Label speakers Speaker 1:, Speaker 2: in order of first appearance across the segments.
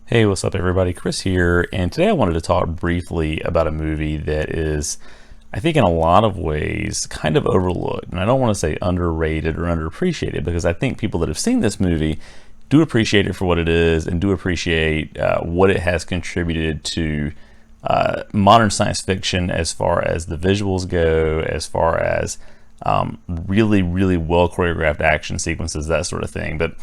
Speaker 1: Hey, what's up everybody? Chris here, and today I wanted to talk briefly about a movie that is, I think in a lot of ways, kind of overlooked. And I don't want to say underrated or underappreciated, because I think people that have seen this movie do appreciate it for what it is and do appreciate what it has contributed to modern science fiction as far as the visuals go, as far as really, really well choreographed action sequences, that sort of thing. But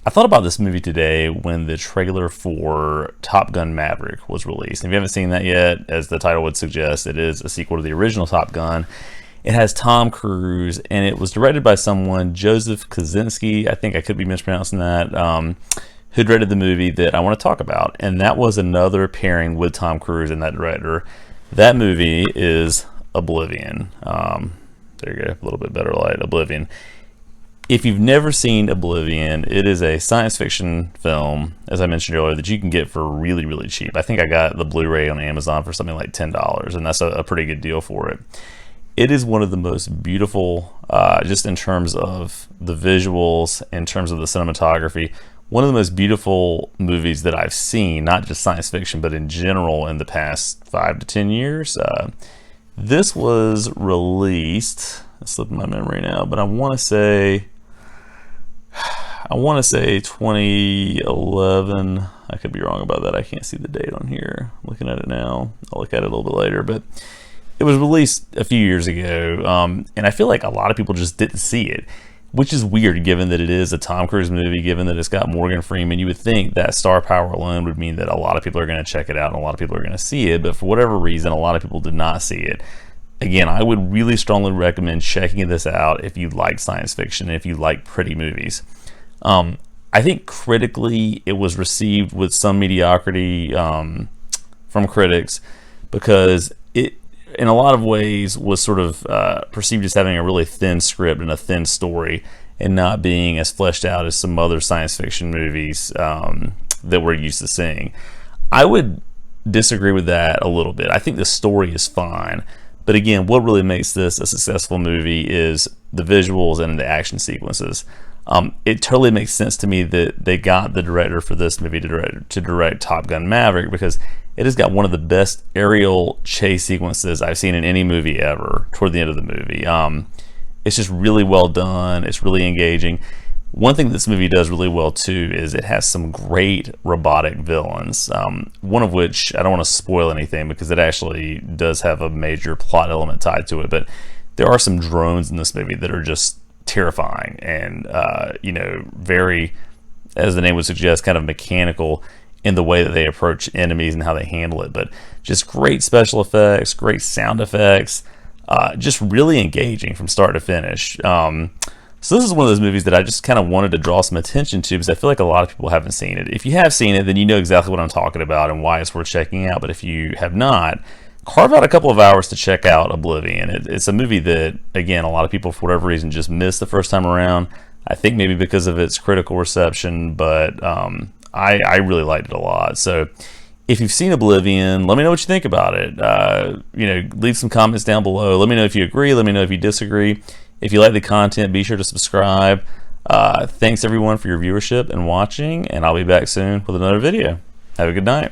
Speaker 1: I thought about this movie today when the trailer for Top Gun Maverick was released. And if you haven't seen that yet, as the title would suggest, it is a sequel to the original Top Gun. It has Tom Cruise, and it was directed by someone, Joseph Kosinski, I think I could be mispronouncing that, who directed the movie that I want to talk about. And that was another pairing with Tom Cruise and that director. That movie is Oblivion. There you go, a little bit better light, Oblivion. If you've never seen Oblivion, it is a science fiction film, as I mentioned earlier, that you can get for really, really cheap. I think I got the Blu-ray on Amazon for something like $10, and that's a pretty good deal for it. It is one of the most beautiful, just in terms of the visuals, in terms of the cinematography, one of the most beautiful movies that I've seen, not just science fiction, but in general in the past 5 to 10 years. This was released, it's slipping my memory now, but I want to say 2011. I could be wrong about that. I can't see the date on here. Looking at it now. I'll look at it a little bit later, but it was released a few years ago, and I feel like a lot of people just didn't see it, which is weird given that it is a Tom Cruise movie, given that it's got Morgan Freeman. You would think that star power alone would mean that a lot of people are going to check it out and a lot of people are going to see it, but for whatever reason, a lot of people did not see it. Again, I would really strongly recommend checking this out if you like science fiction, if you like pretty movies. I think critically it was received with some mediocrity from critics, because it, in a lot of ways, was sort of perceived as having a really thin script and a thin story, and not being as fleshed out as some other science fiction movies that we're used to seeing. I would disagree with that a little bit. I think the story is fine. But again, what really makes this a successful movie is the visuals and the action sequences. It totally makes sense to me that they got the director for this movie to direct Top Gun Maverick, because it has got one of the best aerial chase sequences I've seen in any movie ever toward the end of the movie. It's just really well done. It's really engaging. One thing this movie does really well too is it has some great robotic villains, one of which I don't want to spoil anything because it actually does have a major plot element tied to it, but there are some drones in this movie that are just terrifying and very, as the name would suggest, kind of mechanical in the way that they approach enemies and how they handle it. But just great special effects, great sound effects, just really engaging from start to finish. So this is one of those movies that I just kind of wanted to draw some attention to, because I feel like a lot of people haven't seen it. If you have seen it, then you know exactly what I'm talking about and why it's worth checking out. But if you have not, carve out a couple of hours to check out Oblivion. It's a movie that, again, a lot of people for whatever reason just missed the first time around. I think maybe because of its critical reception, but I really liked it a lot. So if you've seen Oblivion, let me know what you think about it. Leave some comments down below. Let me know if you agree. Let me know if you disagree. If you like the content, be sure to subscribe. Thanks everyone for your viewership and watching, and I'll be back soon with another video. Have a good night.